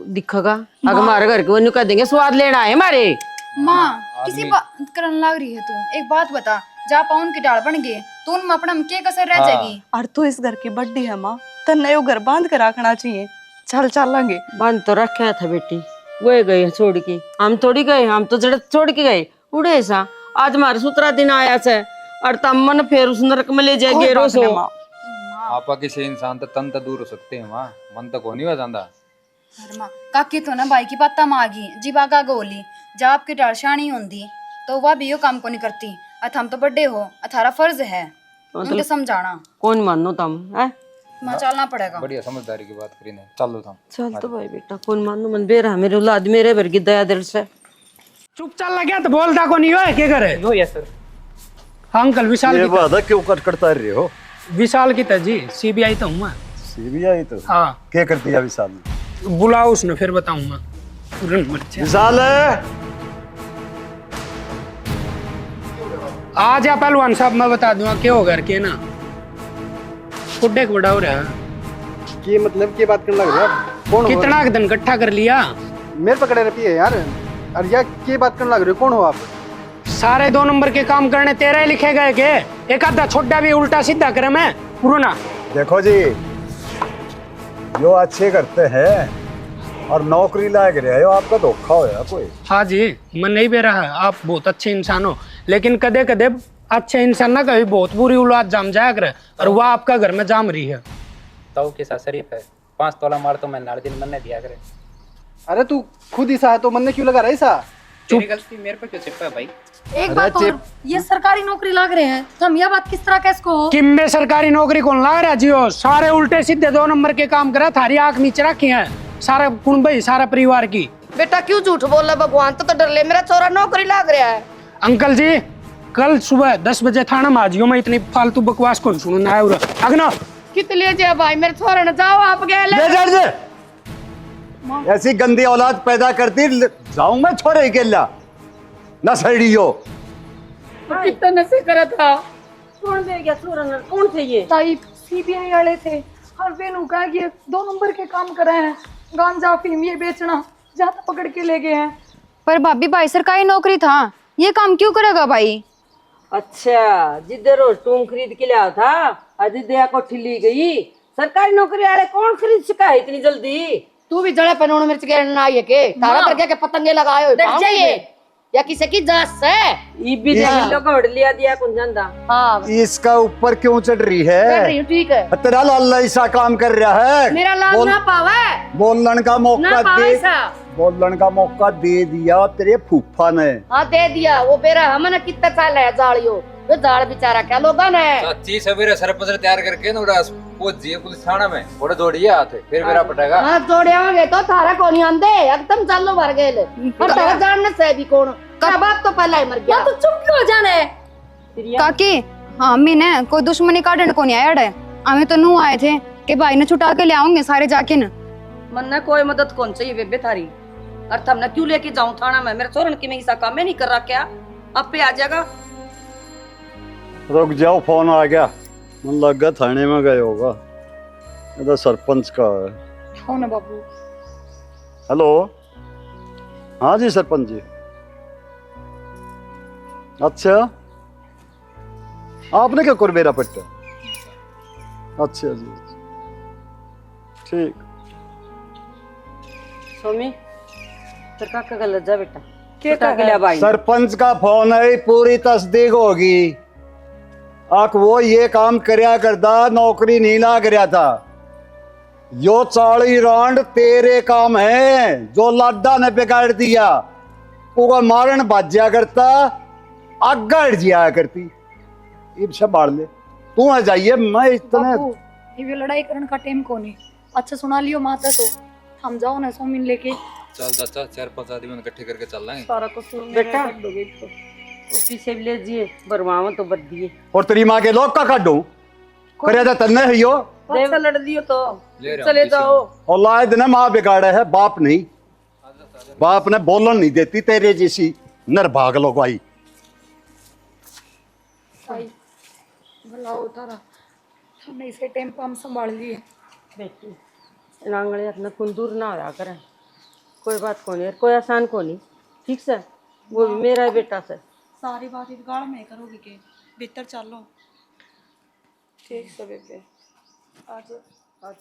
दिखेगा, अगर हमारे घर के वो कह देंगे स्वाद लेना है हमारे। माँ किसी बात करने लग रही है तू, एक बात बता, जा पाउन की डाल बन गए तो उनमें अपना में क्या कसर रह जाएगी? और तू इस घर की बड्डी है माँ, तो नयो घर बांध के रखना चाहिए। चल चलेंगे। बंद तो रखा था बेटी, वो गए छोड़ के, हम थोड़ी गए, हम तो जड़ छोड़ के गए उड़े सा। आज हमारा सुतरा दिन आया से और तम मन फिर उस नरक में ले जाएंगे रोसो। आपा किसी इंसान तो तन तो दूर हो सकते हैं माँ, मन तक हो नहीं हुआ जाता। अरे माँ काकी तो ना भाई की पत्ता मांगी जी बागा गोली, जब आपकी डालशानी होंगी तो वह भी यो काम को नहीं करती। अथ हम तो बड़े हो, अथारा फर्ज है उनके समझाना। कौन मानो तुम है? मैं चलना पड़ेगा। बढ़िया समझदारी की बात करी ने। चलो तुम चल तो भाई बेटा कौन मानू मन बेरा मेरे औलाद मेरे भर की दया दिल से। चुप चल लग गया तो बोलता को नहीं हो क्या करे। No yes sir. हाँ अंकल विशाल ये की बात है क्यों करता रहे हो? विशाल की जी सीबीआई तो हूँ मैं। सीबीआई तो हाँ क्या करती है विशाल ने? बुलाओ उसने फिर बताऊंगा। विशाल आ जा पहलवान साहब मैं बता दूंगा क्या होगा के ना कुड्डे को बड़ा हो रहा है। ये मतलब की बात करने लग रहा है? कौन हो? कितना दिन इकट्ठा कर लिया मेरे पकड़े रखी है यार। अरे यार की बात करने लग रहे हो? कौन हो आप? सारे 2 नंबर के काम करने तेरे लिखे गए के एक आधा छोटा भी उल्टा सीधा करे मैं पुराना। देखो जी जो अच्छे करते हैं और नौकरी लायक रहे हो, आपका धोखा होया कोई। हाँ जी मन नहीं बे रहा है, आप बहुत अच्छे इंसान हो लेकिन कदे कदे अच्छे इंसान ना कभी बहुत बुरी औलाद जाम जाया करे और वह आपका घर में जाम रही है। तो कैसा शरीफ है 5 तोला मार तो मैं नाल दिन मन ने दिया करे। अरे तू खुद ही सा है तो मन ने क्यों लगा रहा है सा? तेरी गलती मेरे पे क्यों चिपका है भाई? एक बात और, ये सरकारी नौकरी लाग रहे हैं तो हम यह बात किस तरह कैसे को? किम्बे सरकारी नौकरी कौन ला रहा जियो? सारे उल्टे सीधे 2 नंबर के काम करा, थारी आंख नीचे रखी है सारा कुण भाई सारा परिवार की। बेटा क्यों झूठ बोल रहा भगवान तो डर ले मेरा छोरा नौकरी लाग रहा है। अंकल जी कल सुबह 10 बजे थाना में आ जियो, मैं इतनी फालतू बकवास कौन सुनू ना अगना कितने जे भाई मेरे छोरा न जाओ आप गए ऐसी गंदी औलाद पैदा करती जाऊं मैं छोरे के ला ना सड़ियो। कितना नशे करा था कौन दे गया छोरा न कौन थे ये? ताई सीबीआई वाले थे और वेनू कहा कि 2 नंबर के काम कर रहे हैं, गांजा अफीम ये बेचना ज्यादा पकड़ के ले गए हैं। पर भाभी भाई सरकारी नौकरी था, ये काम क्यों करेगा भाई? अच्छा जिधर रोज तुम खरीद के लाया था आज दया को ठिली गई। सरकारी नौकरी वाले कौन खरीद सका है इतनी जल्दी? तू भी जड़े पे नून मिर्च के ना आई है के तारा करके के पतंगे लगाए हो डर जाइए या किसी की जास है ई भी लोग हड़ लिया दिया कौन जानदा। हां इसका ऊपर क्यों चढ़ रही है? कर रही हूं ठीक है। तेरा लाल ऐसा काम कर रहा है, मेरा लाल ना पावे बोलने का मौका ना पावे दे, सा बोलने का मौका दे दिया तेरे फूफा ने। हाँ दे दिया वो बेरा हमने कितना साल है जालियो जो जाल बेचारा क्या लोगा ने चाची सवेरे सरपंच तैयार करके ना उड़ा पहुंच जिए पुलिस थाना में थोड़ा जोड़िए हाथ फिर मेरा पटेगा। हां जोड़े होंगे तो थारा को नहीं आंदे एकदम चालो भर गए ले और तारा जानने से भी कौन का बाप तो पहले ही मर गया। तो चुप क्यों हो जाने काकी हाँ मैंने कोई दुश्मनी काटने को नहीं आया डे, हमें तो नू आए थे कि भाई ने छुटा के ले आओगे सारे जाके न। मन ने कोई मदद कौन चाहिए बेबे थारी और हमने क्यों लेके जाऊं थाना में? मेरे छोरन की में काम में नहीं कर रहा क्या? अब पे आ जाएगा। रुक जाओ फोन आ गया, मन लगा थाने में गए होगा, ये तो सरपंच का है। हो ना बाबू। हेलो हाँ जी सरपंच जी। अच्छा आपने क्या कर मेरा पट्टा? अच्छा जी ठीक। सोमी तेरे काका गलत जा बेटा क्या के लिया भाई? सरपंच का फोन है, पूरी तस्दीक होगी। आख वो ये काम करया करदा, नौकरी नहीं लाग रहा था। यो 40 रांड तेरे काम है जो लाडा ने बिगाड़ दिया। वो मारन बाज्या करता आगड़ जिया करती। इब संभाल ले तू आ जाइए। मैं इतने ये लड़ाई करने का टाइम कौन है? अच्छा सुना लियो माता तो हम जाओ ना सोमिन लेके। चल चाचा 4-5 आदमी इकट्ठे करके चल लेंगे। सारा कसूर बेटा कर दोगे तो उसी से ले जिए बरवावा तो बद दिए और तेरी माँ के लोग का काटू करे था तन्ने है यो। अच्छा लड़ दियो तो ले रहा हूं चले पीछे। जाओ। औलाद ने माँ बिगाड़ा है, बाप नहीं। बाप ने बोलन नहीं देती तेरे जैसी नरभाग लोग आई। भला उतारा हमने इसे टाइम पे हम संभाल लिए। बेटी नांगले अपना कुंदूर ना होया करे कोई बात कोनी है, कोई आसान कोनी ठीक से वो भी मेरा है बेटा से। सारी बात गाड़ में करोगे के भीतर चलो। ठीक से बेबे आ जाओ।